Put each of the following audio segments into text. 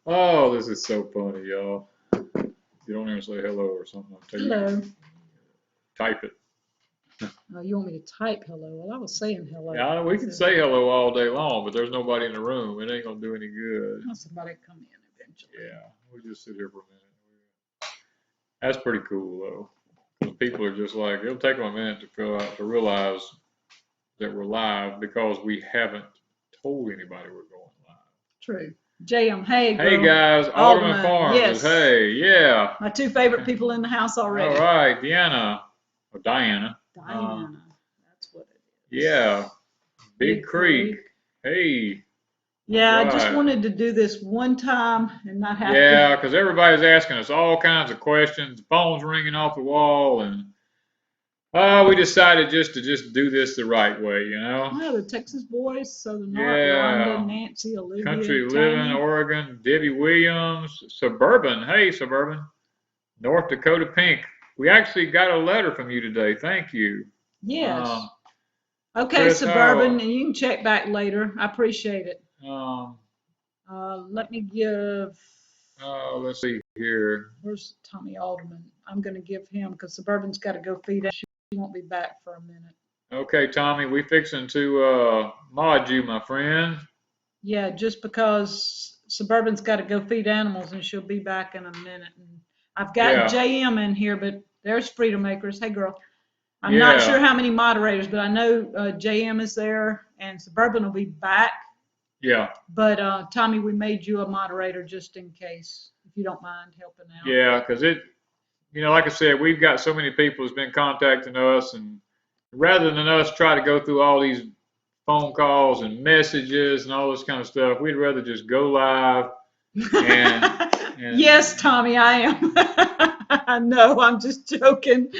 Oh, this is so funny, y'all. You don't even say hello or something. I'll tell you. Hello. Type it. Oh, you want me to type hello? Well, I was saying hello. Yeah, we can say hello all day long, but there's nobody in the room. It ain't gonna do any good. Oh, somebody come in eventually. Yeah, we'll just sit here for a minute. That's pretty cool though, because people are just like, it'll take them a minute to realize that we're live because we haven't told anybody we're going live. True. JM, hey, girl. Hey guys, Alderman Farms. Yes. Hey, yeah. My two favorite people in the house already. All right, Diana. Diana. That's what it is. Yeah. Big Creek. Hey. Yeah, I just wanted to do this one time and not have to. Yeah, because everybody's asking us all kinds of questions. The phone's ringing off the wall, and we decided just to do this the right way, you know? Yeah, the Texas boys, Southern Yeah. Wanda, Nancy, Olivia, Country Tammy. Living, Oregon, Debbie Williams, Suburban. Hey, Suburban. North Dakota Pink. We actually got a letter from you today. Thank you. Yes. Okay, Chris Suburban, Howell. and you can check back later. I appreciate it. Let me give. Let's see here. Where's Tommy Alderman? I'm going to give him because Suburban's got to go feed it. She won't be back for a minute. Okay, Tommy, we fixing to mod you, my friend. Yeah, just because Suburban's got to go feed animals and she'll be back in a minute. And I've got JM in here, but there's Freedom Makers. Hey, girl. I'm not sure how many moderators, but I know JM is there and Suburban will be back. Yeah. But Tommy, we made you a moderator just in case, if you don't mind helping out. Yeah, because like I said, we've got so many people who's been contacting us, and rather than us try to go through all these phone calls and messages and all this kind of stuff, we'd rather just go live. And yes, Tommy, I am. I know, I'm just joking.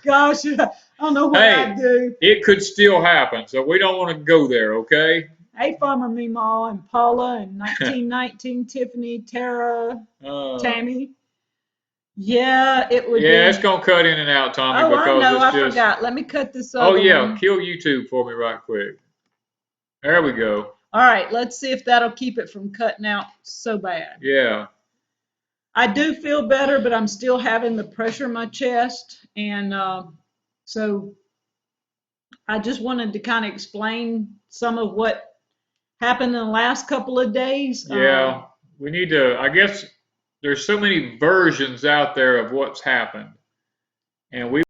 Gosh, I don't know what I do. It could still happen, so we don't want to go there, okay? Hey, Farmer Meemaw and Paula and 1919, Tiffany, Tara, Tammy. Yeah, it would be. Yeah, it's going to cut in and out, Tommy. Oh, because I know, I forgot. Let me cut this off. Oh, yeah, kill YouTube for me right quick. There we go. All right, let's see if that'll keep it from cutting out so bad. Yeah. I do feel better, but I'm still having the pressure in my chest. And so I just wanted to kind of explain some of what happened in the last couple of days. Yeah, we need to, I guess there's so many versions out there of what's happened. And we want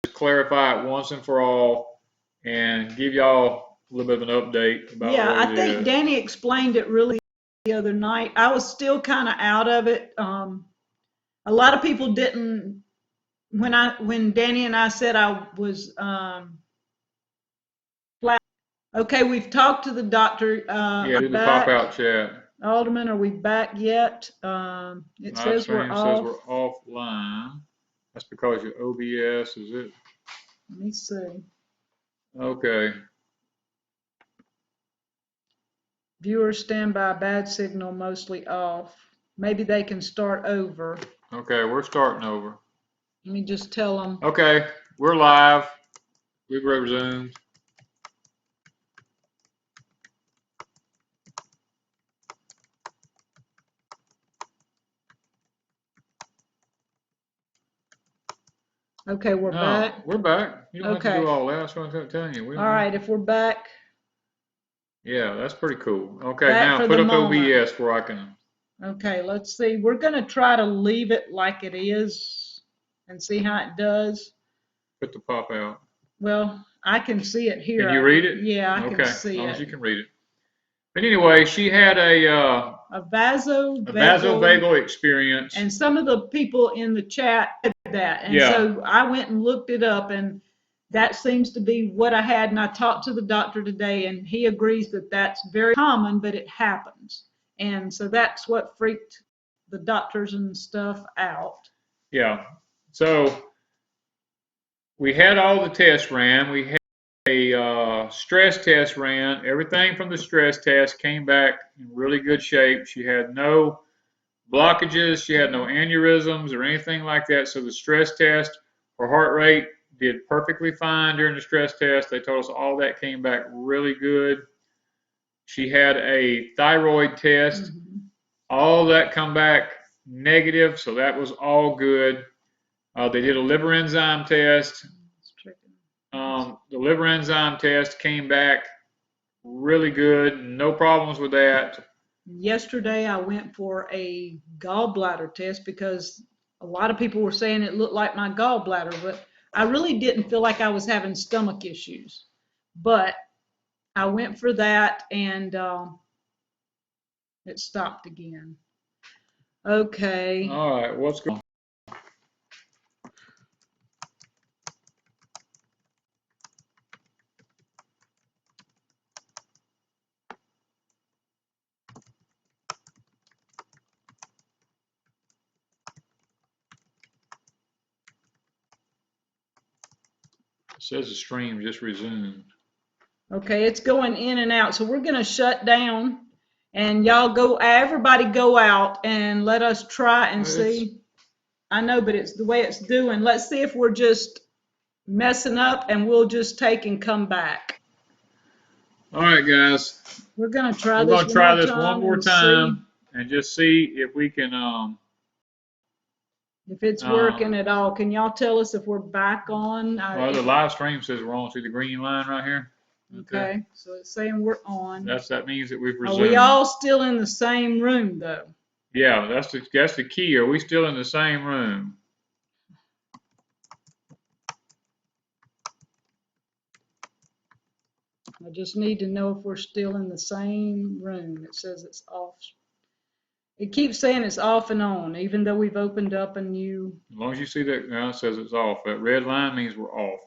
to clarify it once and for all and give y'all a little bit of an update about what I think Danny explained it really the other night. I was still kind of out of it. A lot of people didn't, when Danny and I said I was flat. Okay, we've talked to the doctor. Do the pop out chat. Alderman, are we back yet? It says we're off. Says we're offline. That's because your OBS, is it? Let me see. Okay. Viewers stand by, bad signal, mostly off. Maybe they can start over. Okay, we're starting over. Let me just tell them. Okay, we're live. We've resumed. Okay, we're back. We're back. You don't have to do all that. That's what I'm telling you. All right, if we're back. Yeah, that's pretty cool. Okay, now put up OBS where I can. Okay, let's see. We're going to try to leave it like it is and see how it does. Put the pop out. Well, I can see it here. Can you read it? Yeah, I can see it. As long as you can read it. But anyway, she had a vasovagal experience. And some of the people in the chat said that. And so I went and looked it up, and that seems to be what I had. And I talked to the doctor today, and he agrees that that's very common, but it happens. And so that's what freaked the doctors and stuff out. Yeah. So we had all the tests ran. We had a stress test ran. Everything from the stress test came back in really good shape. She had no blockages. She had no aneurysms or anything like that. So the stress test, her heart rate did perfectly fine during the stress test. They told us all that came back really good. She had a thyroid test. Mm-hmm. All that come back negative, so that was all good. They did a liver enzyme test. The liver enzyme test came back really good. No problems with that. Yesterday I went for a gallbladder test because a lot of people were saying it looked like my gallbladder, but I really didn't feel like I was having stomach issues. But I went for that and it stopped again. Okay. All right, what's going on? It says the stream just resumed. Okay, it's going in and out. So we're going to shut down and everybody go out and let us try and see. I know, but it's the way it's doing. Let's see if we're just messing up and we'll just take and come back. All right, guys. We're going to try We're this going to try this one more time and just see if we can. If it's working at all. Can y'all tell us if we're back on? Well, the live stream says we're on. See the green line right here? Okay, so it's saying we're on. That means that we've resumed. Are we all still in the same room though? Yeah, that's the key. Are we still in the same room? I just need to know if we're still in the same room. It says it's off. It keeps saying it's off and on, even though we've opened up a new. As long as you see that now it says it's off. That red line means we're off.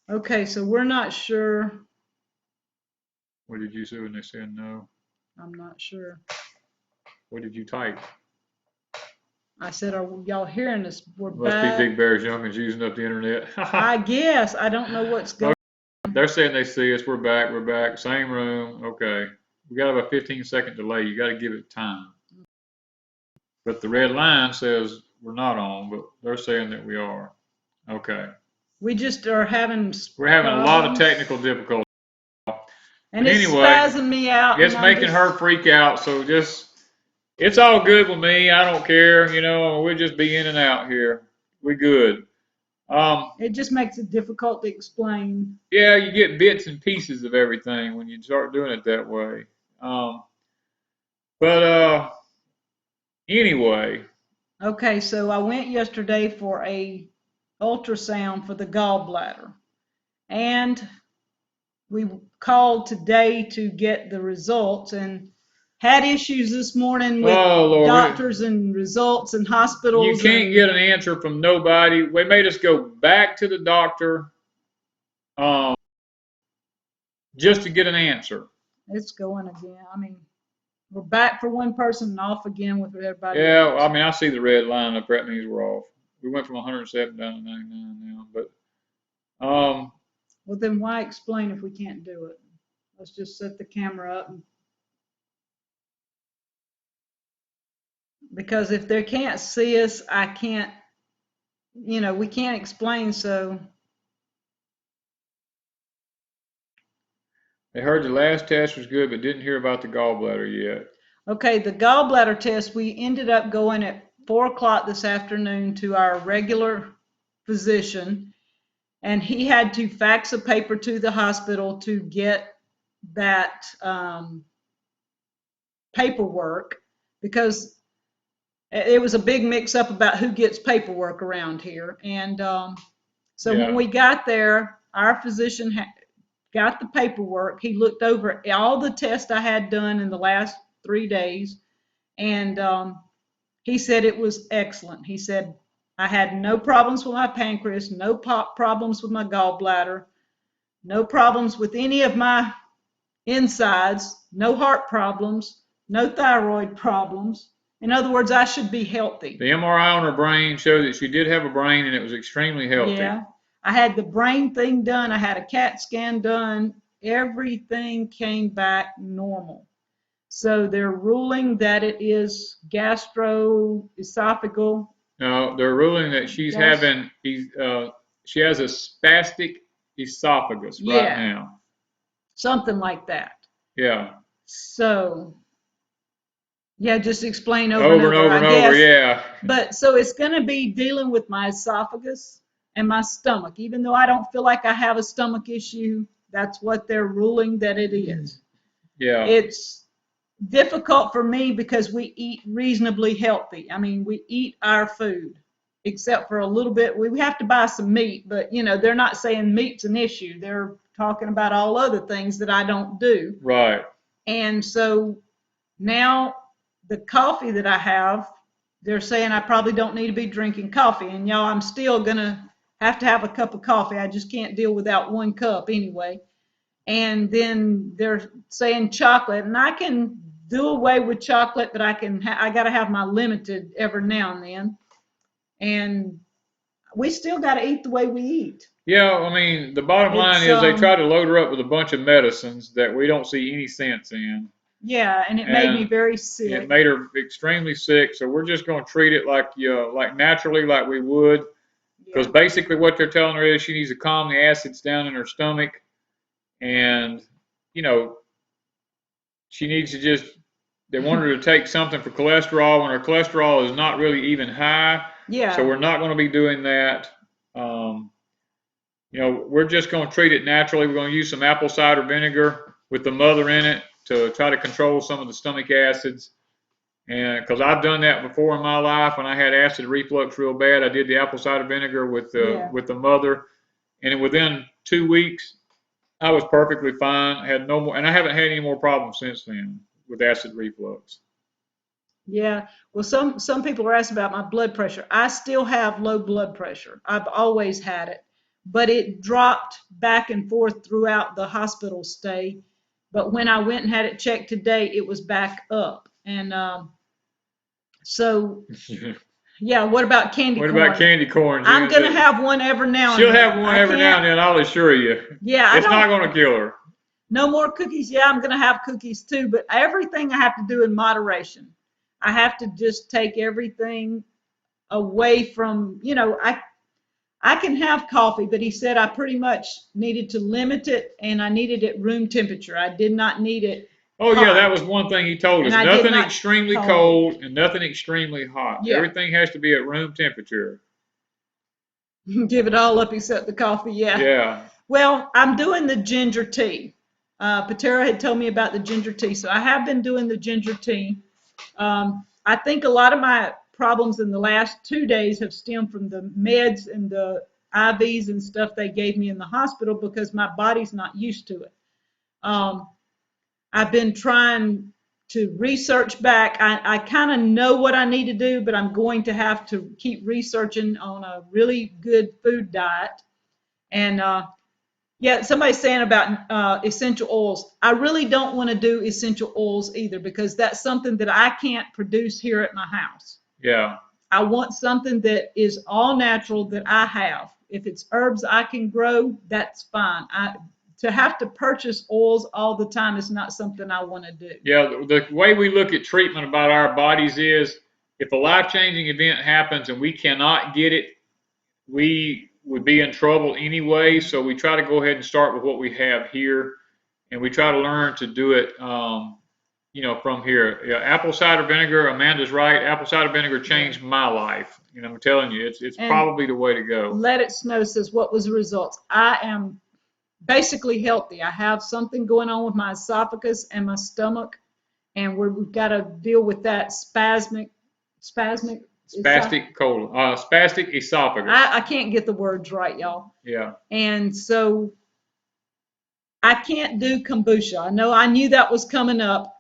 Okay, so we're not sure. What did you say when they said no? I'm not sure. What did you type? I said, are y'all hearing us? We're Must back. be Big Bear's youngins using up the internet. I guess. I don't know what's going on. They're saying they see us. We're back. We're back. Same room. Okay. We got about a 15-second delay. You got to give it time. But the red line says we're not on, but they're saying that we are. Okay. We just are having. We're having a lot of technical difficulties. And it's spazzing me out. It's making her freak out. So it's all good with me. I don't care. We'll just be in and out here. We're good. It just makes it difficult to explain. Yeah, you get bits and pieces of everything when you start doing it that way. Anyway. Okay, so I went yesterday for a ultrasound for the gallbladder. And we called today to get the results and had issues this morning with doctors and results and hospitals. You can't get an answer from nobody. They made us go back to the doctor just to get an answer. It's going again. I mean, we're back for one person and off again with everybody. Yeah, else. I mean, I see the red line up. That means we're off. We went from 107 down to 99 now. But well, then why explain if we can't do it? Let's just set the camera up. Because if they can't see us, I can't, we can't explain, so. They heard the last test was good, but didn't hear about the gallbladder yet. Okay, the gallbladder test, we ended up going at 4 o'clock this afternoon to our regular physician, and he had to fax a paper to the hospital to get that paperwork, because it was a big mix-up about who gets paperwork around here. And when we got there, our physician got the paperwork. He looked over all the tests I had done in the last 3 days, and he said it was excellent. He said I had no problems with my pancreas, no problems with my gallbladder, no problems with any of my insides, no heart problems, no thyroid problems. In other words, I should be healthy. The MRI on her brain showed that she did have a brain and it was extremely healthy. Yeah. I had the brain thing done. I had a CAT scan done. Everything came back normal. So they're ruling that it is gastroesophageal. No, they're ruling that she's having, she has a spastic esophagus right now. something like that. Yeah. So, yeah, just explain over and over, I and guess. over, yeah. But so it's going to be dealing with my esophagus and my stomach. Even though I don't feel like I have a stomach issue, that's what they're ruling that it is. Yeah. It's difficult for me because we eat reasonably healthy. I mean, we eat our food, except for a little bit. We have to buy some meat, but you know, they're not saying meat's an issue. They're talking about all other things that I don't do. Right. And so now the coffee that I have, they're saying I probably don't need to be drinking coffee. And y'all, I'm still going to have a cup of coffee. I just can't deal without one cup anyway. And then they're saying chocolate, and I can do away with chocolate, but I got to have my limited every now and then. And we still got to eat the way we eat. Yeah, I mean, the bottom line is they try to load her up with a bunch of medicines that we don't see any sense in. Yeah, and it made me very sick. It made her extremely sick, so we're just going to treat it like naturally, like we would. Because basically what they're telling her is she needs to calm the acids down in her stomach. And, you know, she needs to they want her to take something for cholesterol when her cholesterol is not really even high. Yeah. So we're not going to be doing that. You know, we're just going to treat it naturally. We're going to use some apple cider vinegar with the mother in it to try to control some of the stomach acids. And because I've done that before in my life when I had acid reflux real bad, I did the apple cider vinegar with the mother, and within 2 weeks, I was perfectly fine. I had no more, and I haven't had any more problems since then with acid reflux. Yeah. Well, some people are asking about my blood pressure. I still have low blood pressure. I've always had it, but it dropped back and forth throughout the hospital stay. But when I went and had it checked today, it was back up. And so, yeah, what about candy corn? What about candy corn? I'm going to have one every now and then. She'll have one every now and then, I'll assure you. Yeah. It's not going to kill her. No more cookies. Yeah, I'm going to have cookies too, but everything I have to do in moderation. I have to just take everything away from, you know, I can have coffee, but he said I pretty much needed to limit it, and I needed it room temperature. I did not need it hot. Yeah, that was one thing he told us. Nothing extremely cold and nothing extremely hot. Yeah. Everything has to be at room temperature. Give it all up except the coffee, yeah. Yeah. Well, I'm doing the ginger tea. Patera had told me about the ginger tea, so I have been doing the ginger tea. I think a lot of my problems in the last 2 days have stemmed from the meds and the IVs and stuff they gave me in the hospital because my body's not used to it. I've been trying to research back. I kind of know what I need to do, but I'm going to have to keep researching on a really good food diet. And yeah, somebody's saying about essential oils. I really don't want to do essential oils either because that's something that I can't produce here at my house. Yeah. I want something that is all natural that I have. If it's herbs I can grow, that's fine. To have to purchase oils all the time is not something I want to do. Yeah, the way we look at treatment about our bodies is if a life-changing event happens and we cannot get it, we would be in trouble anyway. So we try to go ahead and start with what we have here, and we try to learn to do it, you know, from here. Yeah, apple cider vinegar, Amanda's right. Apple cider vinegar changed my life. You know, I'm telling you, it's probably the way to go. Let It Snow says, what was the results? I am basically healthy. I have something going on with my esophagus and my stomach, and we've got to deal with that spastic esophagus. I can't get the words right, y'all. Yeah. And so I can't do kombucha. I knew that was coming up.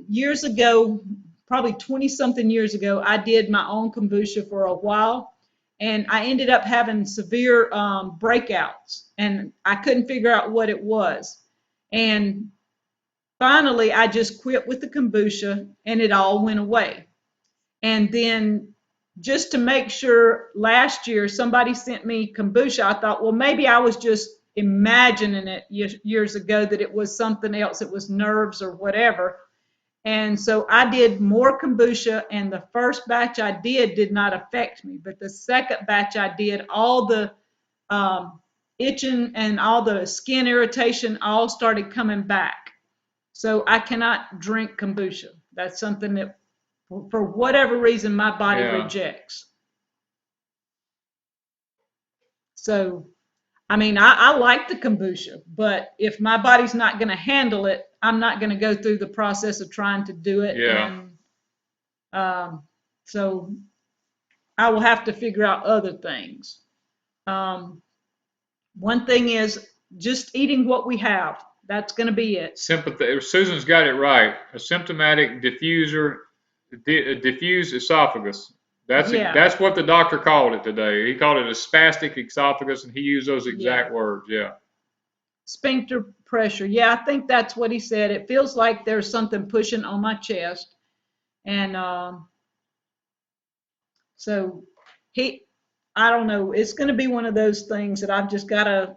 Years ago, probably 20-something years ago, I did my own kombucha for a while. And I ended up having severe breakouts, and I couldn't figure out what it was. And finally, I just quit with the kombucha, and it all went away. And then just to make sure, last year, somebody sent me kombucha. I thought, well, maybe I was just imagining it years ago that it was something else. It was nerves or whatever. And so I did more kombucha, and the first batch I did not affect me. But the second batch I did, all the itching and all the skin irritation all started coming back. So I cannot drink kombucha. That's something that, for whatever reason, my body rejects. So, I mean, I like the kombucha, but if my body's not going to handle it, I'm not going to go through the process of trying to do it. Yeah. And so I will have to figure out other things. One thing is just eating what we have. That's going to be it. Susan's got it right. A symptomatic diffuse esophagus. That's what the doctor called it today. He called it a spastic esophagus, and he used those exact words. Yeah. Sphincter pressure. Yeah, I think that's what he said. It feels like there's something pushing on my chest, and so I don't know. It's going to be one of those things that I've just got to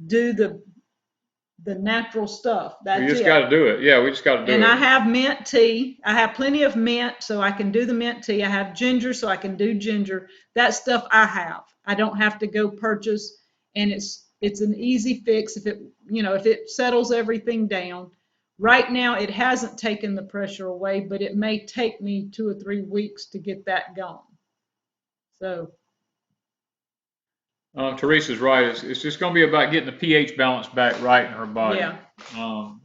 do the natural stuff. That's it. We just got to do it. Yeah, we just got to do it. And I have mint tea. I have plenty of mint, so I can do the mint tea. I have ginger, so I can do ginger. That stuff I have. I don't have to go purchase, and it's an easy fix if it settles everything down. Right now, it hasn't taken the pressure away, but it may take me 2 or 3 weeks to get that gone. So. Teresa's right. It's just going to be about getting the pH balance back right in her body. Yeah.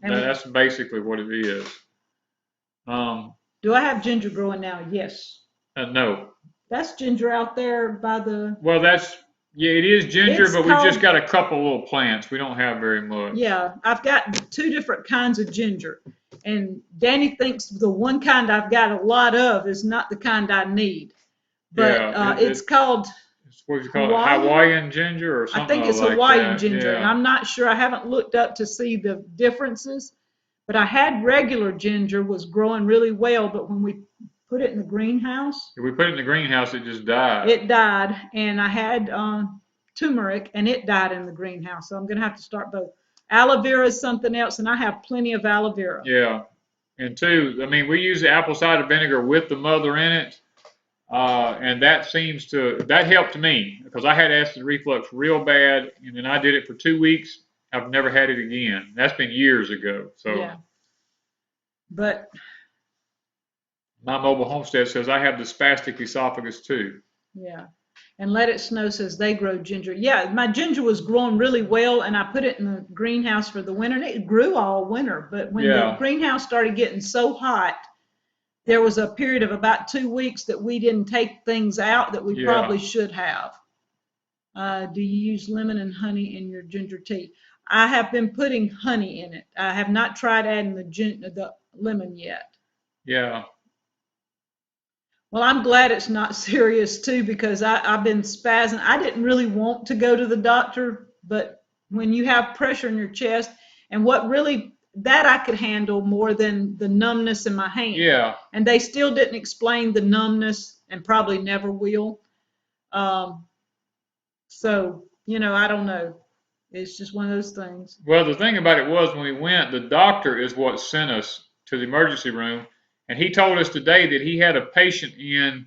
That's basically what it is. Do I have ginger growing now? Yes. No. That's ginger out there by the. Well, it is ginger, but we've just got a couple little plants. We don't have very much. Yeah, I've got 2 different kinds of ginger. And Danny thinks the one kind I've got a lot of is not the kind I need. But it's called. What do you call it? Hawaiian ginger or something? I think it's like Hawaiian that. ginger. Yeah. And I'm not sure. I haven't looked up to see the differences. But I had regular ginger was growing really well. But when we put it in the greenhouse. If we put it in the greenhouse, it just died. It died. And I had turmeric, and it died in the greenhouse. So I'm going to have to start both. Aloe vera is something else, and I have plenty of aloe vera. Yeah. And 2, I mean, we use the apple cider vinegar with the mother in it. And that helped me because I had acid reflux real bad, and then I did it for 2 weeks. I've never had it again. That's been years ago. So, yeah. But my mobile homestead says I have the spastic esophagus too. Yeah. And Let It Snow says they grow ginger. Yeah, my ginger was growing really well, and I put it in the greenhouse for the winter, and it grew all winter. But when the greenhouse started getting so hot, there was a period of about 2 weeks that we didn't take things out that we probably should have. Do you use lemon and honey in your ginger tea? I have been putting honey in it. I have not tried adding the lemon yet. Yeah. Well, I'm glad it's not serious too, because I've been spazzing. I didn't really want to go to the doctor, but when you have pressure in your chest, and that I could handle more than the numbness in my hand. Yeah. And they still didn't explain the numbness, and probably never will. So, I don't know. It's just one of those things. Well, the thing about it was when we went, the doctor is what sent us to the emergency room. And he told us today that he had a patient in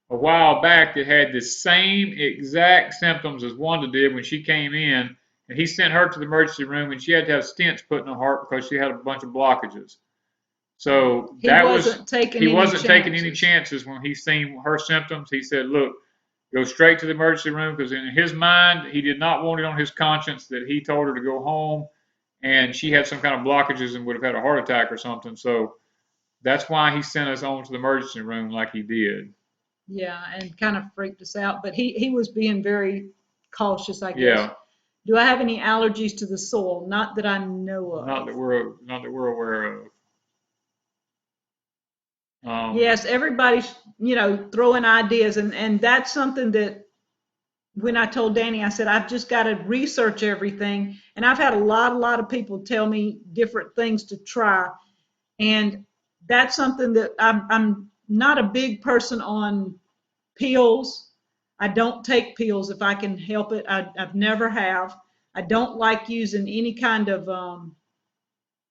a while back that had the same exact symptoms as Wanda did when she came in. And he sent her to the emergency room, and she had to have stents put in her heart because she had a bunch of blockages. So he wasn't taking any chances when he seen her symptoms. He said, look, go straight to the emergency room, because in his mind, he did not want it on his conscience that he told her to go home and she had some kind of blockages and would have had a heart attack or something. So that's why he sent us on to the emergency room like he did. Yeah, and kind of freaked us out. But he was being very cautious, I guess. Yeah. Do I have any allergies to the soil? Not that I know of. Not that we're aware of. Yes, everybody's, throwing ideas. And that's something that when I told Danny, I said, I've just got to research everything. And I've had a lot of people tell me different things to try. And that's something that I'm not a big person on pills. I don't take pills if I can help it. I've never have. I don't like using any kind of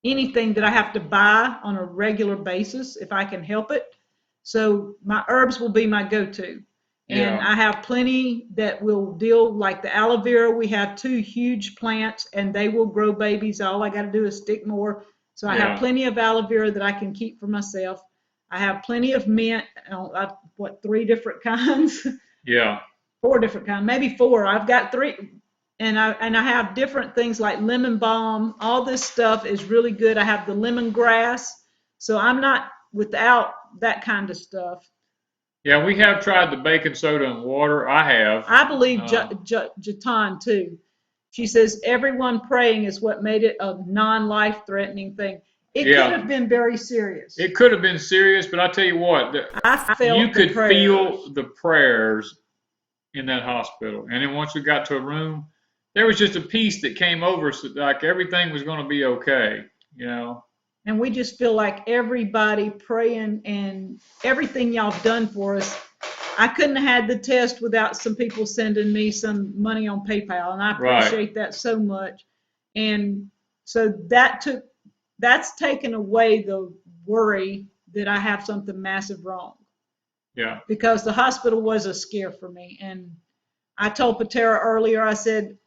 anything that I have to buy on a regular basis if I can help it. So my herbs will be my go-to. And Yeah. I have plenty that will deal, like the aloe vera. We have 2 huge plants and they will grow babies. All I got to do is stick more. So I have Yeah. plenty of aloe vera that I can keep for myself. I have plenty of mint, 3 different kinds? Yeah. 4 different kinds, maybe 4. I've got 3. And I have different things like lemon balm. All this stuff is really good. I have the lemongrass. So I'm not without that kind of stuff. Yeah, we have tried the baking soda and water. I have. I believe Jatan too. She says everyone praying is what made it a non-life threatening thing. It could Yeah. have been very serious. It could have been serious, but I tell you what, I felt you could the prayers. feel the prayers in that hospital. And then once we got to a room, there was just a peace that came over us that like everything was going to be okay, you know. And we just feel like everybody praying and everything y'all have done for us. I couldn't have had the test without some people sending me some money on PayPal, and I appreciate that so much. And so that's taken away the worry that I have something massive wrong. Yeah. Because the hospital was a scare for me. And I told Patera earlier, I said,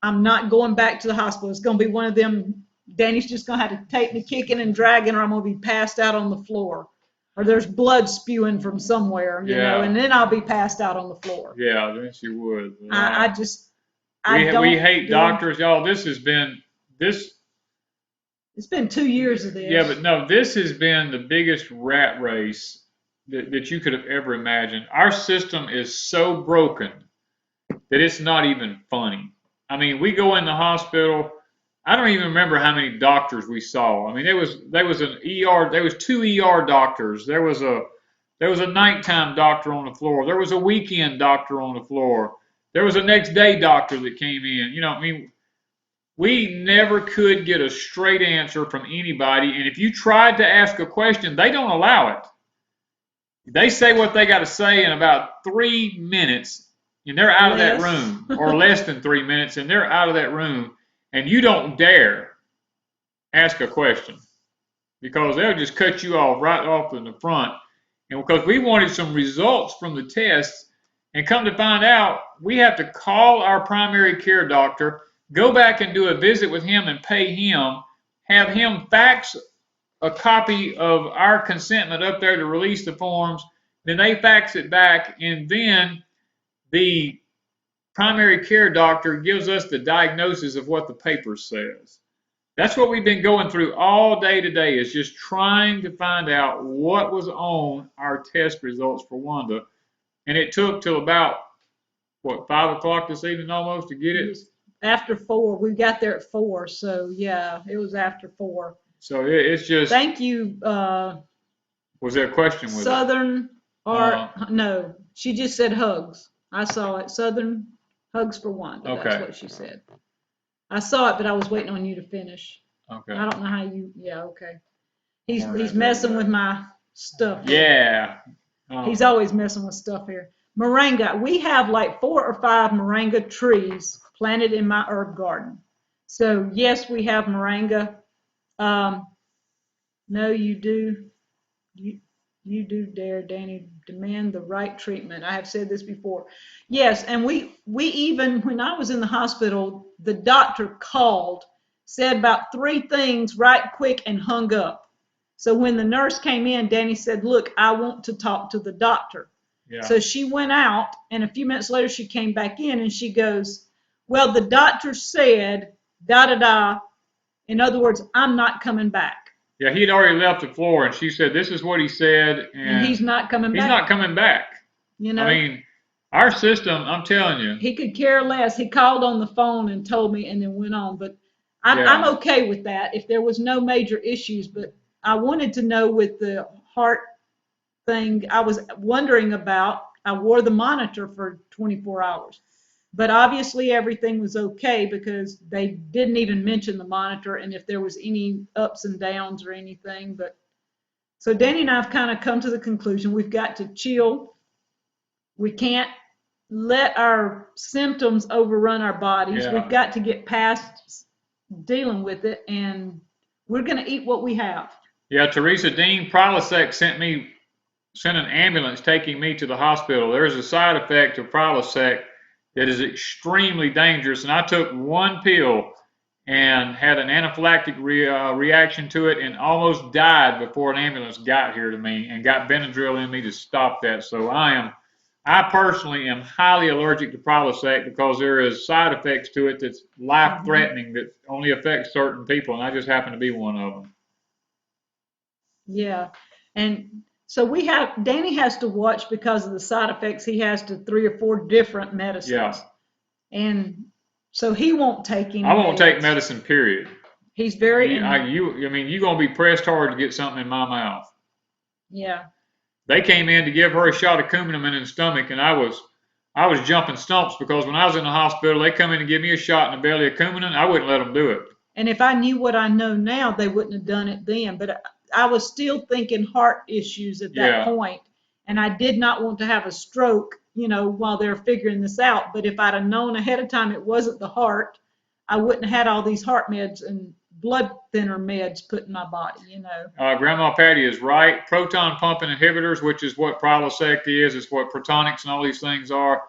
I'm not going back to the hospital. It's going to be one of them. Danny's just going to have to take me kicking and dragging, or I'm going to be passed out on the floor. Or there's blood spewing from somewhere, you know, and then I'll be passed out on the floor. Yeah, then she would. We hate doctors, y'all. It's been 2 years of this. Yeah, but no, this has been the biggest rat race that you could have ever imagined. Our system is so broken that it's not even funny. I mean, we go in the hospital. I don't even remember how many doctors we saw. I mean, there was an ER. There was 2 ER doctors. There was a nighttime doctor on the floor. There was a weekend doctor on the floor. There was a next day doctor that came in. You know, I mean, we never could get a straight answer from anybody. And if you tried to ask a question, they don't allow it. They say what they got to say in about 3 minutes, and they're out of that room, or less than 3 minutes, and they're out of that room. And you don't dare ask a question because they'll just cut you off right off in the front. And because we wanted some results from the tests, and come to find out, we have to call our primary care doctor, go back and do a visit with him and pay him, have him fax a copy of our consentment up there to release the forms, then they fax it back, and then the primary care doctor gives us the diagnosis of what the paper says. That's what we've been going through all day today, is just trying to find out what was on our test results for Wanda. And it took till about, 5 o'clock this evening almost to get it? After 4. We got there at 4, so yeah, it was after 4. So it's just... Thank you. Was there a question with Southern, no, she just said hugs. I saw it. Southern hugs for Wanda. Okay. That's what she said. I saw it, but I was waiting on you to finish. Okay. I don't know how you, okay. He's messing with my stuff. Yeah. He's always messing with stuff here. Moringa. We have like 4 or 5 moringa trees planted in my herb garden. So yes, we have moringa. No, you do. You do dare, Danny, demand the right treatment. I have said this before. Yes, and we even, when I was in the hospital, the doctor called, said about 3 things right quick, and hung up. So when the nurse came in, Danny said, look, I want to talk to the doctor. Yeah. So she went out, and a few minutes later she came back in, and she goes, well, the doctor said, da-da-da. In other words, I'm not coming back. Yeah, he'd already left the floor, and she said, this is what he said. And he's not coming back. He's not coming back. You know? I mean, our system, I'm telling you. He could care less. He called on the phone and told me and then went on. But I'm okay with that if there was no major issues. But I wanted to know with the heart thing I was wondering about. I wore the monitor for 24 hours. But obviously everything was okay because they didn't even mention the monitor and if there was any ups and downs or anything. But so Danny and I have kind of come to the conclusion we've got to chill. We can't let our symptoms overrun our bodies. Yeah. We've got to get past dealing with it, and we're going to eat what we have. Yeah, Teresa Dean Prilosec sent me sent an ambulance taking me to the hospital. There's a side effect of Prilosec that is extremely dangerous, and I took one pill and had an anaphylactic reaction to it and almost died before an ambulance got here to me and got Benadryl in me to stop that. So I personally am highly allergic to Prilosec because there is side effects to it that's life-threatening that only affects certain people, and I just happen to be one of them. Yeah, and so Danny has to watch because of the side effects he has to 3 or 4 different medicines. Yeah. And so he won't take any I won't meds. take medicine, period. He's very... you're going to be pressed hard to get something in my mouth. Yeah. They came in to give her a shot of Coumadin in the stomach, and I was jumping stumps because when I was in the hospital, they come in and give me a shot in the belly of Coumadin. I wouldn't let them do it. And if I knew what I know now, they wouldn't have done it then. But I was still thinking heart issues at that point, and I did not want to have a stroke, while they're figuring this out. But if I'd have known ahead of time it wasn't the heart, I wouldn't have had all these heart meds and blood thinner meds put in my body, Grandma Patty is right. Proton pumping inhibitors, which is what Prilosec is, it's what Protonics and all these things are.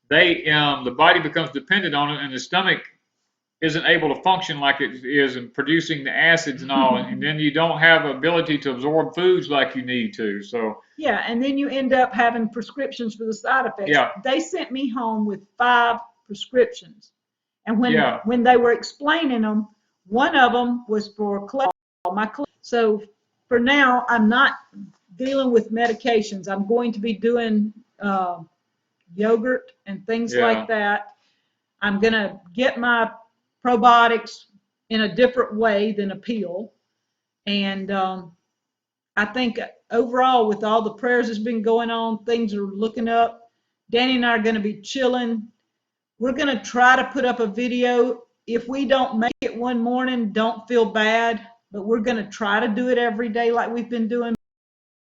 The body becomes dependent on it, and the stomach isn't able to function like it is in producing the acids and all, and then you don't have ability to absorb foods like you need to. So yeah, and then you end up having prescriptions for the side effects. Yeah. They sent me home with 5 prescriptions, and when they were explaining them, one of them was for cholesterol. So for now, I'm not dealing with medications. I'm going to be doing yogurt and things like that. I'm going to get my probiotics in a different way than a pill. And I think overall, with all the prayers that's been going on, things are looking up. Danny and I are going to be chilling. We're going to try to put up a video. If we don't make it one morning, don't feel bad, but we're going to try to do it every day like we've been doing,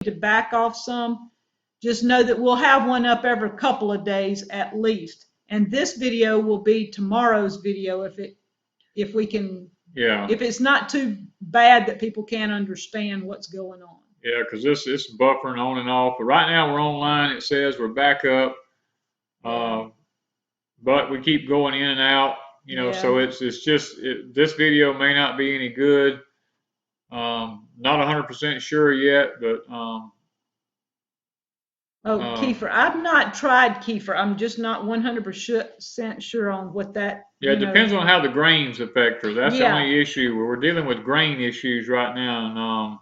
to back off some. Just know that we'll have one up every couple of days at least. And this video will be tomorrow's video if we can, if it's not too bad that people can't understand what's going on. Yeah, because it's buffering on and off. But right now we're online. It says we're back up, but we keep going in and out. So it's just this video may not be any good. Not 100% sure yet, but kefir. I've not tried kefir. I'm just not 100% sure on what that. Yeah, it depends on how the grains affect her. That's the only issue. We're dealing with grain issues right now,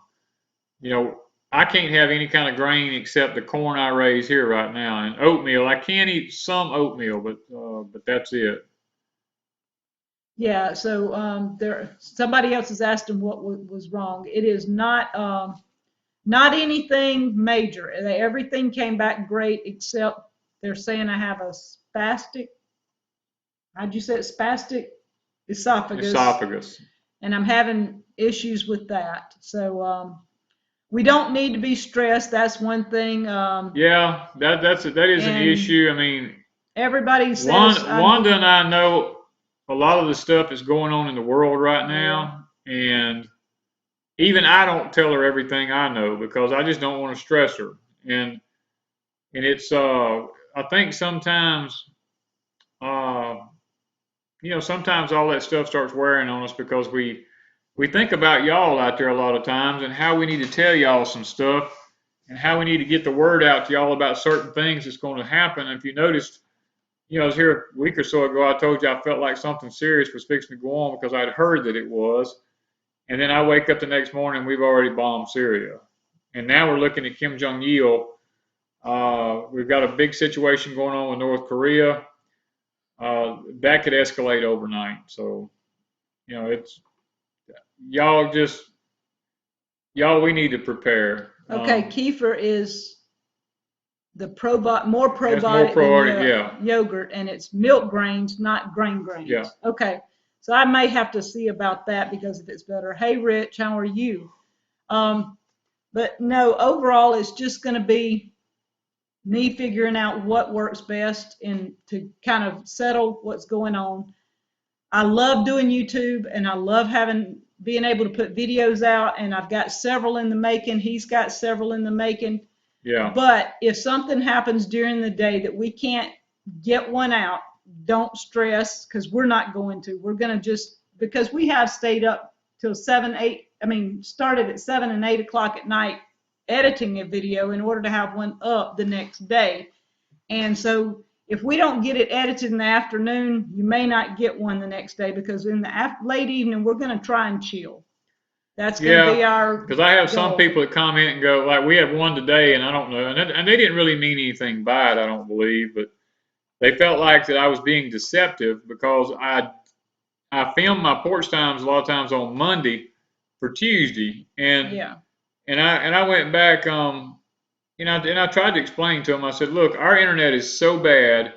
and I can't have any kind of grain except the corn I raise here right now, and oatmeal. I can eat some oatmeal, but that's it. Yeah. So somebody else has asked him what was wrong. It is not anything major. Everything came back great except they're saying I have a spastic. How'd you say it? Spastic esophagus. Esophagus. And I'm having issues with that. So we don't need to be stressed. That's one thing. Yeah, that is an issue. I mean, everybody says Wanda and I know a lot of the stuff that's going on in the world right now, and even I don't tell her everything I know because I just don't want to stress her. And it's I think sometimes sometimes all that stuff starts wearing on us because we think about y'all out there a lot of times and how we need to tell y'all some stuff and how we need to get the word out to y'all about certain things that's going to happen. And if you noticed, I was here a week or so ago, I told you I felt like something serious was fixing to go on because I'd heard that it was. And then I wake up the next morning, we've already bombed Syria. And now we're looking at Kim Jong-il. We've got a big situation going on with North Korea. That could escalate overnight. So, it's y'all, we need to prepare. Okay, kefir is the more probiotic than yogurt, and it's milk grains, not grains. Yeah. Okay, so I may have to see about that because if it's better. Hey, Rich, how are you? But no, overall, it's just going to be me figuring out what works best and to kind of settle what's going on. I love doing YouTube, and I love being able to put videos out, and I've got several in the making. He's got several in the making. Yeah. But if something happens during the day that we can't get one out, don't stress, because we're not going to. We're going to just, because we have stayed up till 7, 8, started at 7 and 8 o'clock at night editing a video in order to have one up the next day. And so if we don't get it edited in the afternoon, you may not get one the next day, because in the late evening, we're going to try and chill. That's going to be our because I have some goal. people that comment and go, like, we had one today, and I don't know, and they didn't really mean anything by it, I don't believe, but they felt like that I was being deceptive because I filmed my porch times a lot of times on Monday for Tuesday, and I went back, and I tried to explain to them. I said, look, our internet is so bad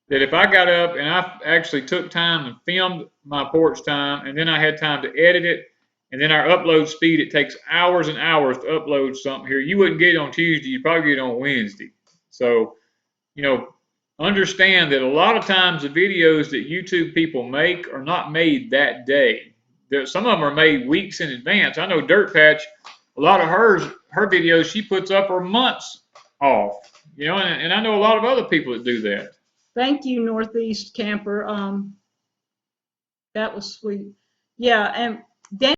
that if I got up and I actually took time and filmed my porch time, and then I had time to edit it, and then our upload speed, it takes hours and hours to upload something here. You wouldn't get it on Tuesday, you'd probably get it on Wednesday. So, understand that a lot of times the videos that YouTube people make are not made that day. Some of them are made weeks in advance. I know Dirt Patch, a lot of her videos she puts up are months off. And I know a lot of other people that do that. Thank you, Northeast Camper. That was sweet. Yeah, and Dan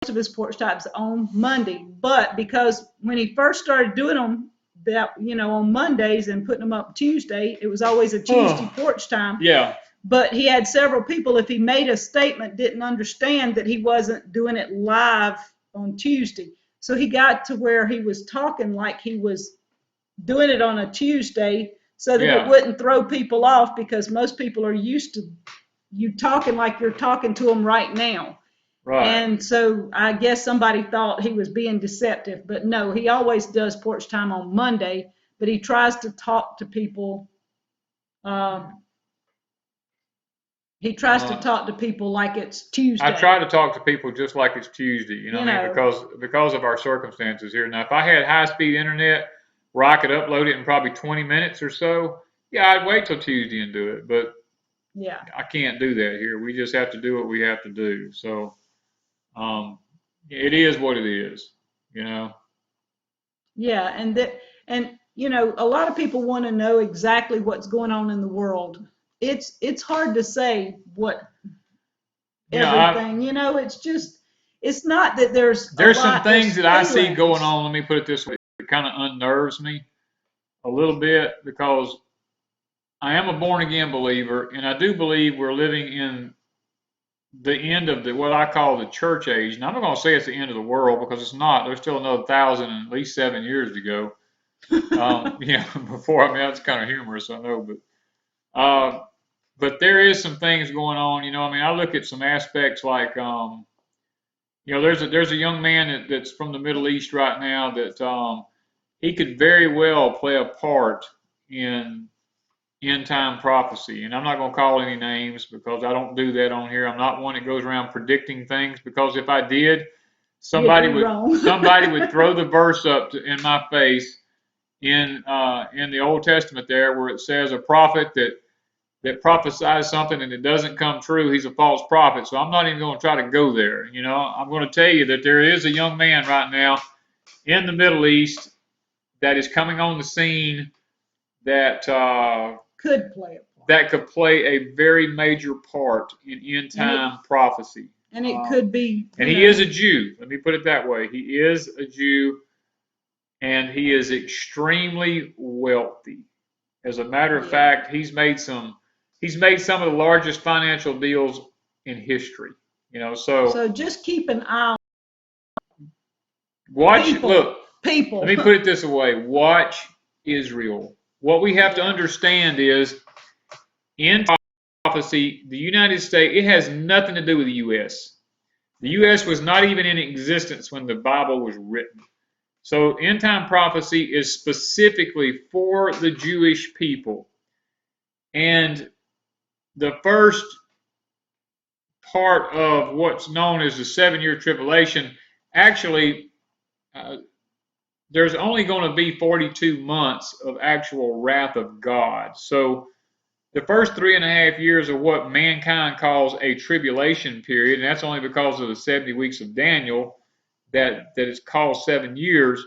most of his porch types on Monday, but because when he first started doing them, on Mondays and putting them up Tuesday, it was always a Tuesday porch time. Yeah. But he had several people, if he made a statement, didn't understand that he wasn't doing it live on Tuesday. So he got to where he was talking like he was doing it on a Tuesday so that it wouldn't throw people off, because most people are used to you talking like you're talking to them right now. Right. And so I guess somebody thought he was being deceptive, but no, he always does porch time on Monday, but he tries to talk to people. He tries to talk to people like it's Tuesday. I try to talk to people just like it's Tuesday, because of our circumstances here. Now, if I had high-speed internet where I could upload it in probably 20 minutes or so, I'd wait till Tuesday and do it. But I can't do that here. We just have to do what we have to do. So it is what it is, Yeah, and a lot of people want to know exactly what's going on in the world. It's hard to say what everything, it's not that there's some things that I see going on, let me put it this way, it kind of unnerves me a little bit, because I am a born again believer, and I do believe we're living in the end of what I call the church age. And I'm not going to say it's the end of the world, because it's not. There's still another 1,000 and at least 7 years to go. Before, that's kind of humorous, I know, but there is some things going on. I look at some aspects like, there's a young man that's from the Middle East right now that he could very well play a part in end time prophecy. And I'm not going to call any names, because I don't do that on here. I'm not one that goes around predicting things, because if I did, somebody would throw the verse up in my face in the Old Testament there, where it says a prophet that prophesies something and it doesn't come true, he's a false prophet. So I'm not even going to try to go there. I'm going to tell you that there is a young man right now in the Middle East that is coming on the scene that could play a very major part in end time prophecy. And it could be. And he is a Jew. Let me put it that way. He is a Jew, and he is extremely wealthy. As a matter of fact, he's made some of the largest financial deals in history. So just keep an eye on people. Let me put it this way. Watch Israel. What we have to understand is, in prophecy, the United States, it has nothing to do with the U.S. The U.S. was not even in existence when the Bible was written. So end time prophecy is specifically for the Jewish people. And the first part of what's known as the 7-year tribulation, actually, there's only going to be 42 months of actual wrath of God. So the first 3.5 years are what mankind calls a tribulation period, and that's only because of the 70 weeks of Daniel that it's called 7 years.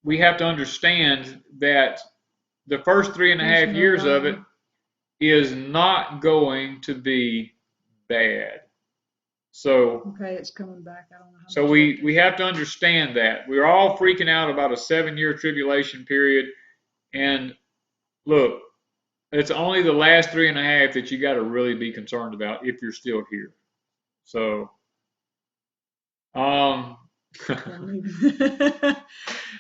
we have to understand that the first 3.5 years of it is not going to be bad. So okay, it's coming back. I don't know how so much we have to understand that. We're all freaking out about a 7-year tribulation period. And look, it's only the last 3.5 that you got to really be concerned about if you're still here. So,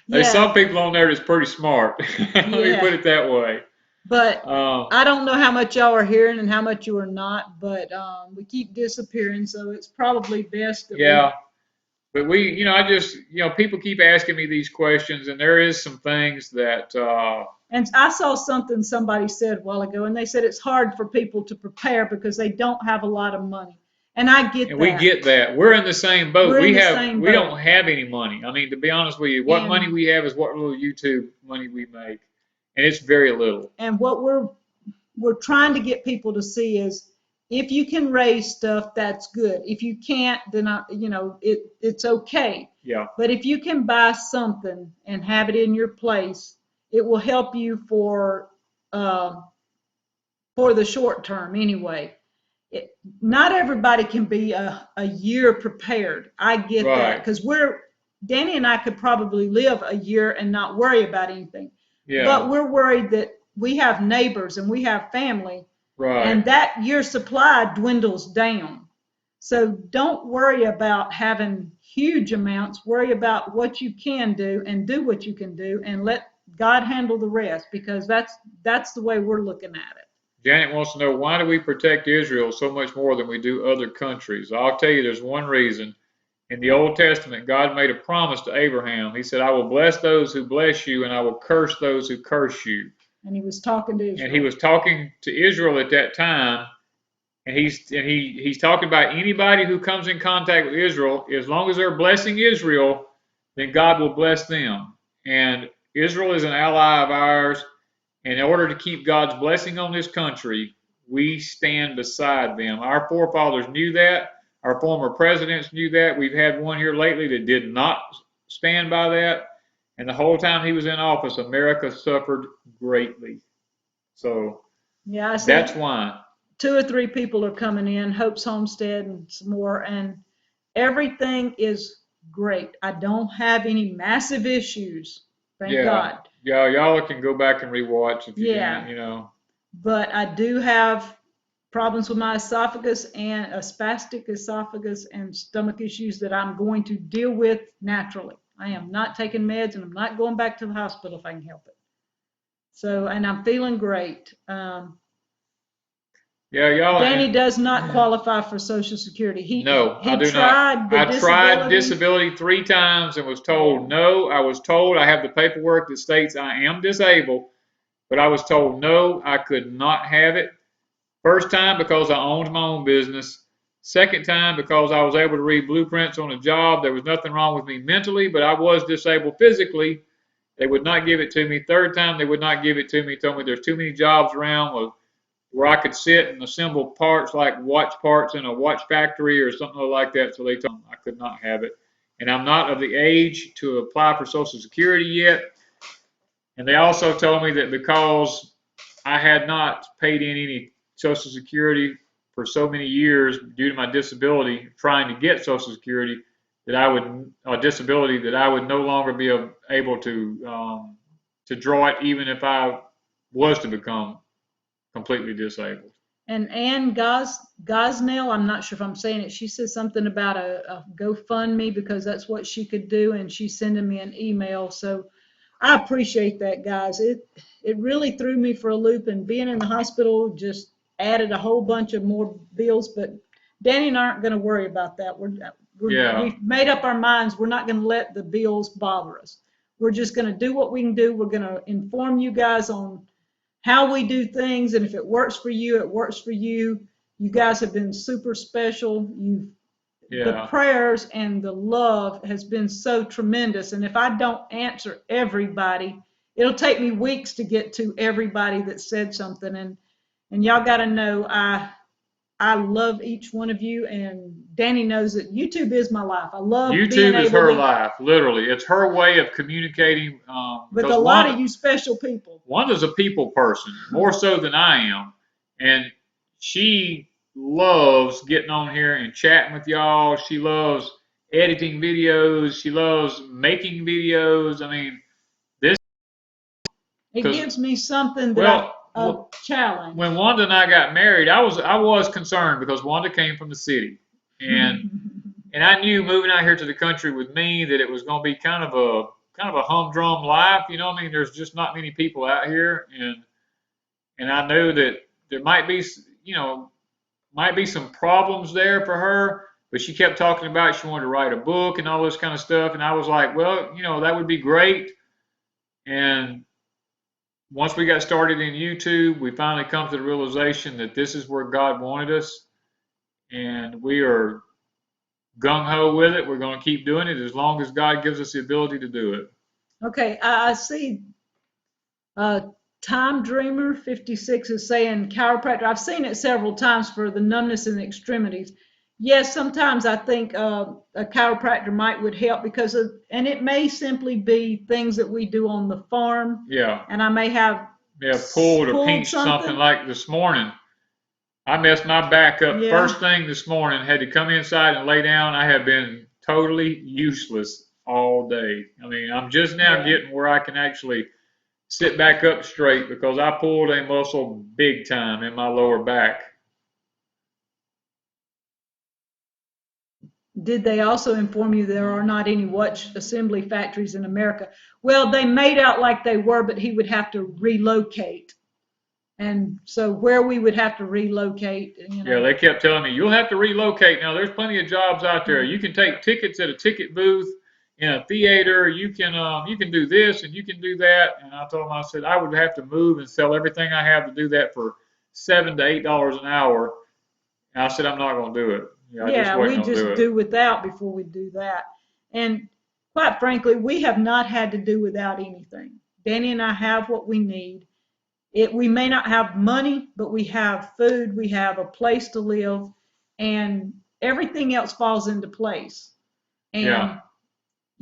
there's some people on there that's pretty smart. Let me put it that way. But I don't know how much y'all are hearing and how much you are not, but we keep disappearing, so it's probably best that but I just, people keep asking me these questions, and there is some things that. And I saw something somebody said a while ago, and they said it's hard for people to prepare because they don't have a lot of money. And I get that. We get that. We're in the same boat. We don't have any money. I mean, to be honest with you, what money we have is what little YouTube money we make, and it's very little. And what we're trying to get people to see is, if you can raise stuff, that's good. If you can't, then it's okay. Yeah. But if you can buy something and have it in your place, it will help you for the short term anyway. Not everybody can be a year prepared. I get that, because Danny and I could probably live a year and not worry about anything. Yeah. But we're worried that we have neighbors and we have family. Right. And that year's supply dwindles down. So don't worry about having huge amounts. Worry about what you can do and do what you can do and let God handle the rest, because that's the way we're looking at it. Janet wants to know, why do we protect Israel so much more than we do other countries? I'll tell you, there's one reason. In the Old Testament, God made a promise to Abraham. He said, I will bless those who bless you, and I will curse those who curse you. And he was talking to Israel. And he was talking to Israel at that time. And he's talking about anybody who comes in contact with Israel. As long as they're blessing Israel, then God will bless them. And Israel is an ally of ours. In order to keep God's blessing on this country, we stand beside them. Our forefathers knew that. Our former presidents knew that. We've had one here lately that did not stand by that. And the whole time he was in office, America suffered greatly. So that's why. 2 or 3 people are coming in, Hope's Homestead and some more, and everything is great. I don't have any massive issues, thank God. Yeah, y'all can go back and rewatch if you can, But I do have problems with my esophagus and a spastic esophagus and stomach issues that I'm going to deal with naturally. I am not taking meds, and I'm not going back to the hospital if I can help it. So, and I'm feeling great. Danny does not qualify for Social Security. I do not. I tried disability 3 times and was told no. I was told I have the paperwork that states I am disabled, but I was told no, I could not have it. First time because I owned my own business. Second time because I was able to read blueprints on a job. There was nothing wrong with me mentally, but I was disabled physically. They would not give it to me. Third time they would not give it to me. Told me there's too many jobs around where I could sit and assemble parts like watch parts in a watch factory or something like that. So they told me I could not have it. And I'm not of the age to apply for Social Security yet. And they also told me that because I had not paid in any Social Security for so many years due to my disability, trying to get Social Security, that I would no longer be able to draw it, even if I was to become completely disabled. And Ann Gosnell, I'm not sure if I'm saying it, she said something about a GoFundMe because that's what she could do, and she's sending me an email. So I appreciate that, guys. It really threw me for a loop, and being in the hospital just added a whole bunch of more bills. But Danny and I aren't going to worry about that. We've made up our minds. We're not going to let the bills bother us. We're just going to do what we can do. We're going to inform you guys on how we do things, and if it works for you, it works for you. You guys have been super special. The prayers and the love has been so tremendous, and if I don't answer everybody, it'll take me weeks to get to everybody that said something, and y'all got to know I love each one of you, and Danny knows that YouTube is my life. I love being YouTube is able her to, life, literally. It's her way of communicating. with Because a lot of you special people. Wanda's a people person, more so than I am, and she loves getting on here and chatting with y'all. She loves editing videos. She loves making videos. I mean, this It because gives me something that well, a challenge. when Wanda and I got married, I was concerned because Wanda came from the city, and I knew moving out here to the country with me that it was going to be kind of a humdrum life. You know what I mean? There's just not many people out here, and I knew that there might be, might be some problems there for her. But she kept talking about she wanted to write a book and all this kind of stuff, and I was like, well, that would be great. And once we got started in YouTube, we finally come to the realization that this is where God wanted us, and we are gung-ho with it. We're going to keep doing it as long as God gives us the ability to do it. Okay, I see Time Dreamer 56 is saying chiropractor. I've seen it several times for the numbness in the extremities. Yes, sometimes I think a chiropractor would help because and it may simply be things that we do on the farm. Yeah. And I may have pulled or pinched something like this morning. I messed my back up first thing this morning, had to come inside and lay down. I have been totally useless all day. I mean, I'm just now getting where I can actually sit back up straight because I pulled a muscle big time in my lower back. Did they also inform you there are not any watch assembly factories in America? Well, they made out like they were, but he would have to relocate. And so where we would have to relocate, Yeah, they kept telling me, you'll have to relocate. Now, there's plenty of jobs out there. You can take tickets at a ticket booth in a theater. You can do this and you can do that. And I told them, I said, I would have to move and sell everything I have to do that for $7 to $8 an hour. And I said, I'm not going to do it. We just do without before we do that. And quite frankly, we have not had to do without anything. Danny and I have what we need. We may not have money, but we have food, we have a place to live, and everything else falls into place. And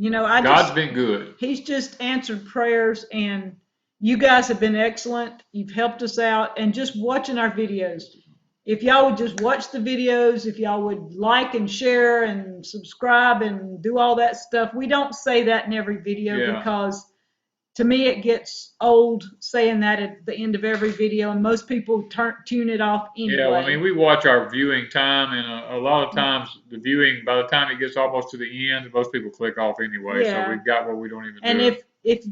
God's been good. He's just answered prayers, and you guys have been excellent. You've helped us out, and just watching our videos. If y'all would just watch the videos, if y'all would like and share and subscribe and do all that stuff. We don't say that in every video because to me it gets old saying that at the end of every video, and most people tune it off anyway. Yeah, I mean, we watch our viewing time, and a lot of times the viewing, by the time it gets almost to the end, most people click off anyway. So we've got what we don't even do. And if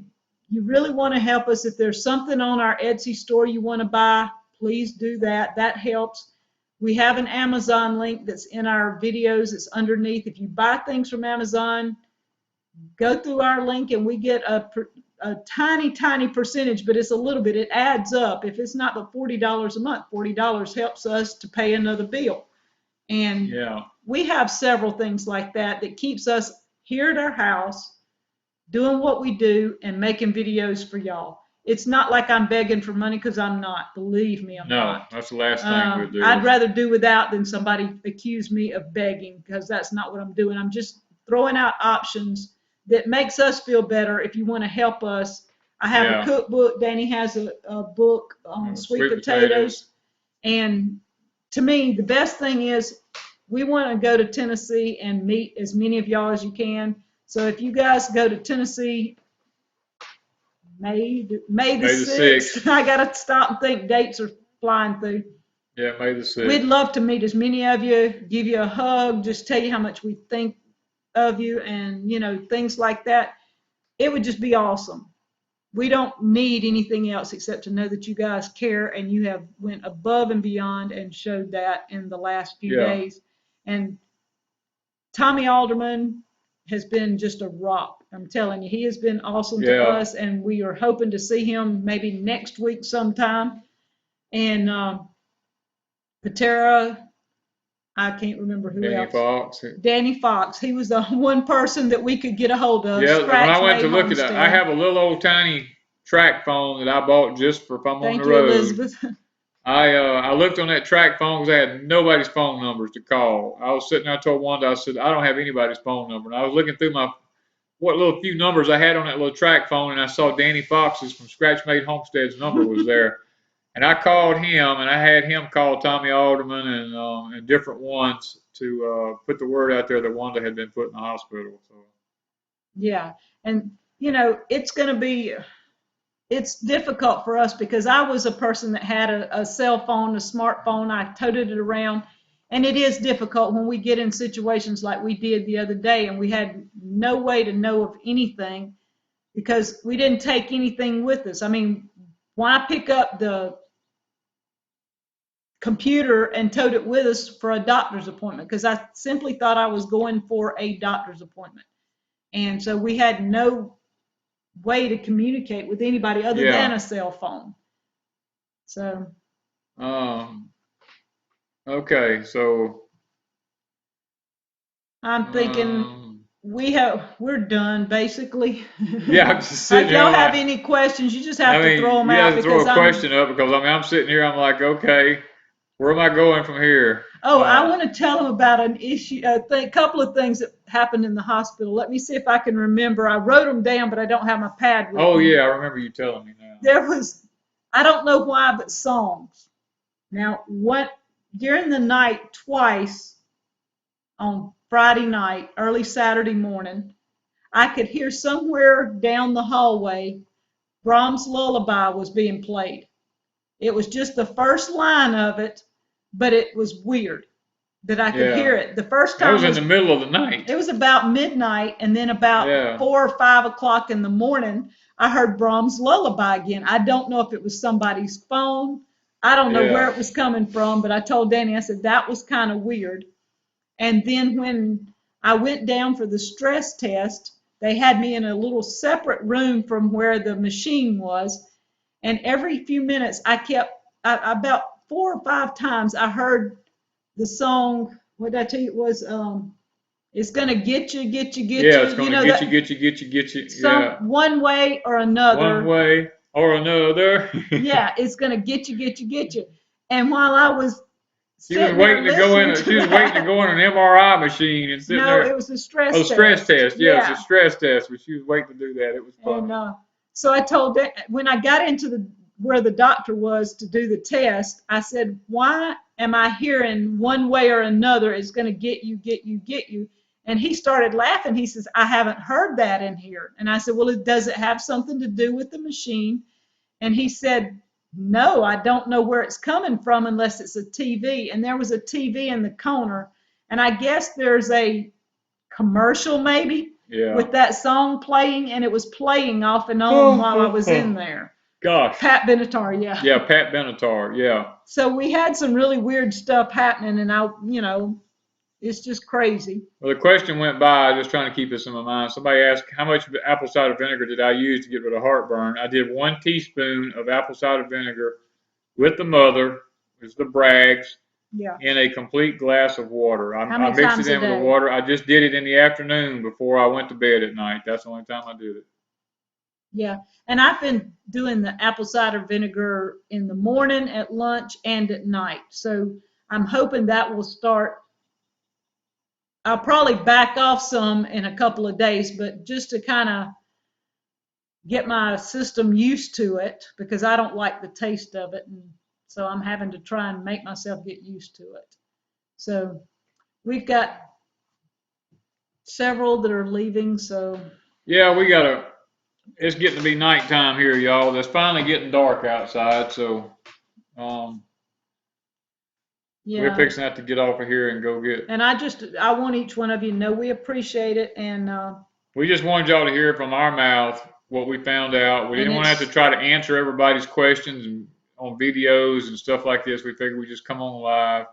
you really want to help us, if there's something on our Etsy store you want to buy, please do that. That helps. We have an Amazon link that's in our videos. It's underneath. If you buy things from Amazon, go through our link and we get a tiny, tiny percentage, but it's a little bit. It adds up. If it's not but $40 a month, $40 helps us to pay another bill. And we have several things like that keeps us here at our house doing what we do and making videos for y'all. It's not like I'm begging for money because I'm not. Believe me, I'm not. No, that's the last thing we'll do. I'd rather do without than somebody accuse me of begging because that's not what I'm doing. I'm just throwing out options that makes us feel better. If you want to help us, I have a cookbook. Danny has a book on sweet potatoes. And to me, the best thing is we want to go to Tennessee and meet as many of y'all as you can. So if you guys go to Tennessee, May the 6th. I got to stop and think dates are flying through. Yeah, May the 6th. We'd love to meet as many of you, give you a hug, just tell you how much we think of you and, things like that. It would just be awesome. We don't need anything else except to know that you guys care and you have went above and beyond and showed that in the last few days. And Tommy Alderman has been just a rock. I'm telling you, he has been awesome to us, and we are hoping to see him maybe next week sometime. And Patera, I can't remember who else. Danny Fox. He was the one person that we could get a hold of. Yeah, when I went to look at it, I have a little old tiny track phone that I bought just for if I'm on the road. Thank you, Elizabeth. I looked on that track phone because I had nobody's phone numbers to call. I was sitting there, I told Wanda, I said, I don't have anybody's phone number. And I was looking through what little few numbers I had on that little track phone, and I saw Danny Fox's from Scratch Made Homestead's number was there. And I called him, and I had him call Tommy Alderman and different ones to put the word out there that Wanda had been put in the hospital. So. Yeah, and it's difficult for us because I was a person that had a cell phone, a smartphone. I toted it around, and it is difficult when we get in situations like we did the other day, and we had no way to know of anything because we didn't take anything with us. I mean, when I pick up the computer and towed it with us for a doctor's appointment because I simply thought I was going for a doctor's appointment. And so we had no way to communicate with anybody other than a cell phone. So. Okay, so. I'm thinking we're done basically. Yeah, I'm just sitting If here. y'all have any questions, you just have to throw them out. You have to throw a question up because I'm sitting here. I'm like, okay, where am I going from here? Oh, I want to tell them about an issue, a couple of things that happened in the hospital. Let me see if I can remember. I wrote them down, but I don't have my pad with me. Oh, yeah, I remember you telling me now. There was, I don't know why, but songs. Now, during the night, twice on Friday night, early Saturday morning, I could hear somewhere down the hallway, Brahms' Lullaby was being played. It was just the first line of it, but it was weird that I could hear it. The first time that was in the middle of the night. It was about midnight, and then about 4 or 5 o'clock in the morning, I heard Brahms' Lullaby again. I don't know if it was somebody's phone. I don't know where it was coming from, but I told Danny, I said, that was kind of weird. And then when I went down for the stress test, they had me in a little separate room from where the machine was. And every few minutes, about 4 or 5 times, I heard the song, what did I tell you? It was, it's going to get you, get you, get you. Yeah, it's going to get you. One way or another. One way or another. Yeah, it's going to get you, get you, get you. And while I was She was waiting to go in an MRI machine and sitting there. No, it was a stress test. Stress test. Yeah, it was a stress test, but she was waiting to do that. It was fun. And so I told that when I got into where the doctor was to do the test, I said, why am I hearing one way or another is going to get you, get you, get you? And he started laughing. He says, I haven't heard that in here. And I said, well, does it have something to do with the machine? And he said, no, I don't know where it's coming from unless it's a TV. And there was a TV in the corner. And I guess there's a commercial maybe with that song playing. And it was playing off and on while I was in there. Gosh. Pat Benatar, yeah. Yeah, Pat Benatar, yeah. So we had some really weird stuff happening. And it's just crazy. Well, the question went by, just trying to keep this in my mind. Somebody asked, how much apple cider vinegar did I use to get rid of heartburn? I did 1 teaspoon of apple cider vinegar with the mother, it's the Bragg's, in a complete glass of water. I mixed it in with the water. I just did it in the afternoon before I went to bed at night. That's the only time I did it. Yeah, and I've been doing the apple cider vinegar in the morning, at lunch, and at night. So I'm hoping that will start. I'll probably back off some in a couple of days, but just to kind of get my system used to it, because I don't like the taste of it. And so I'm having to try and make myself get used to it. So we've got several that are leaving, so. Yeah, it's getting to be nighttime here, y'all. It's finally getting dark outside, so we're fixing to have to get off of here and go get. And I want each one of you to know we appreciate it, and we just wanted y'all to hear from our mouth what we found out. We didn't want to have to try to answer everybody's questions on videos and stuff like this. We figured we'd just come on live.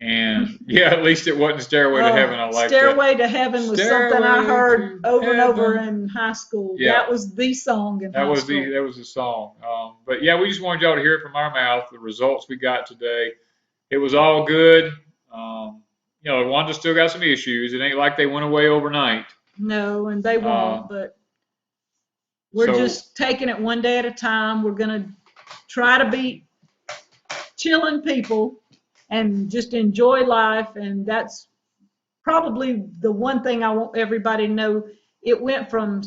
And at least it wasn't Stairway to Heaven. I like that. Stairway to Heaven was something I heard over and over in high school. Yeah. That was the song in high school. That was the song. But we just wanted y'all to hear it from our mouth, the results we got today. It was all good. Wanda still got some issues. It ain't like they went away overnight. No, and they won't, but we're just taking it one day at a time. We're going to try to be chilling people and just enjoy life. And that's probably the one thing I want everybody to know. It went from,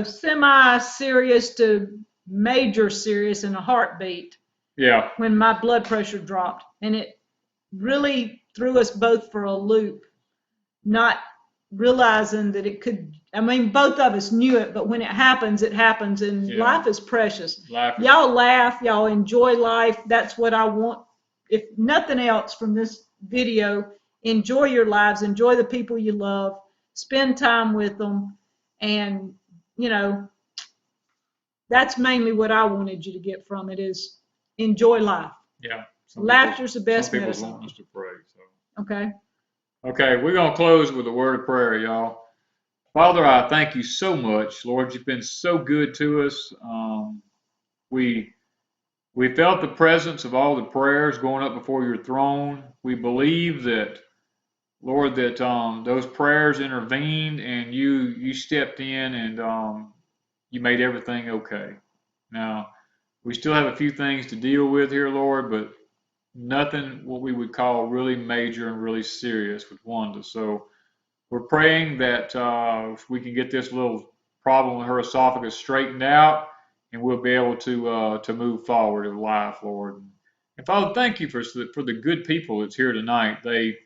semi-serious to major serious in a heartbeat. Yeah. When my blood pressure dropped. And it really threw us both for a loop, not realizing that it could. I mean, both of us knew it, but when it happens, and Yeah. life is precious. Y'all laugh, y'all enjoy life. That's what I want. If nothing else from this video, enjoy your lives, enjoy the people you love, spend time with them, and, that's mainly what I wanted you to get from it is enjoy life. Yeah. Laughter's the best medicine. Some people want us to pray. So. Okay. Okay, we're going to close with a word of prayer, y'all. Father, I thank you so much. Lord, you've been so good to us. We felt the presence of all the prayers going up before your throne. We believe that, Lord, that those prayers intervened and you stepped in and you made everything okay. Now, we still have a few things to deal with here, Lord, but nothing what we would call really major and really serious with Wanda. So we're praying that we can get this little problem with her esophagus straightened out, and we'll be able to move forward in life, Lord. And Father, thank you for the good people that's here tonight. They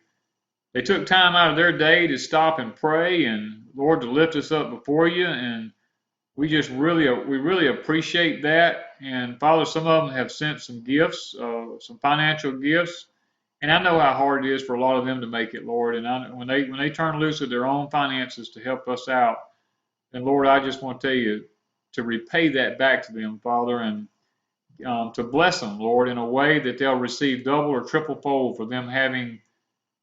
took time out of their day to stop and pray, and Lord, to lift us up before you, and we really appreciate that. And Father, some of them have sent some gifts, some financial gifts. And I know how hard it is for a lot of them to make it, Lord. And when they turn loose of their own finances to help us out, and Lord, I just want to tell you to repay that back to them, Father, and to bless them, Lord, in a way that they'll receive double or triple fold for them having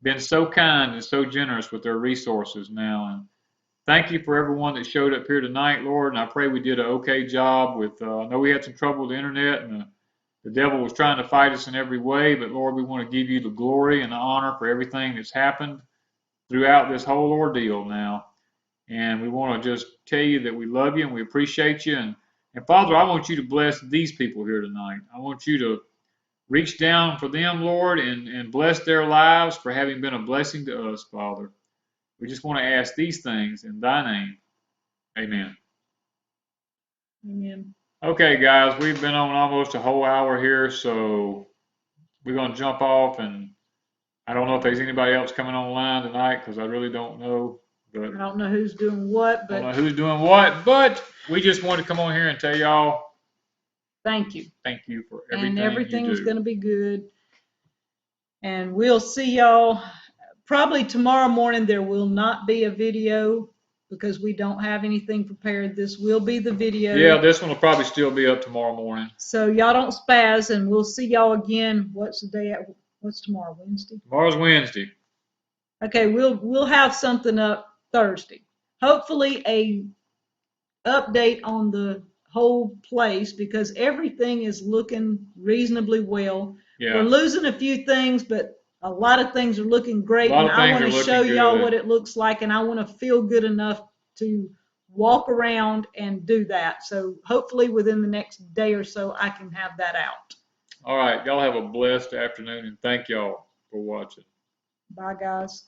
been so kind and so generous with their resources now. And thank you for everyone that showed up here tonight, Lord. And I pray we did an okay job with. I know we had some trouble with the internet and the devil was trying to fight us in every way, but Lord, we want to give you the glory and the honor for everything that's happened throughout this whole ordeal now. And we want to just tell you that we love you and we appreciate you. And Father, I want you to bless these people here tonight. I want you to reach down for them, Lord, and bless their lives for having been a blessing to us, Father. We just want to ask these things in thy name. Amen. Amen. Okay, guys, we've been on almost a whole hour here, so we're going to jump off, and I don't know if there's anybody else coming online tonight because I really don't know. But I don't know who's doing what, but we just wanted to come on here and tell y'all thank you. Thank you for everything. And everything's you do. going to be good. And we'll see y'all probably tomorrow morning. There will not be a video because we don't have anything prepared. This will be the video. Yeah, this one will probably still be up tomorrow morning. So y'all don't spaz, and we'll see y'all again. What's the day? What's tomorrow? Wednesday? Tomorrow's Wednesday. Okay, we'll have something up Thursday. Hopefully a update on the whole place because everything is looking reasonably well. Yeah. We're losing a few things, but a lot of things are looking great, and I want to show y'all what it looks like, and I want to feel good enough to walk around and do that. So hopefully within the next day or so, I can have that out. All right. Y'all have a blessed afternoon, and thank y'all for watching. Bye, guys.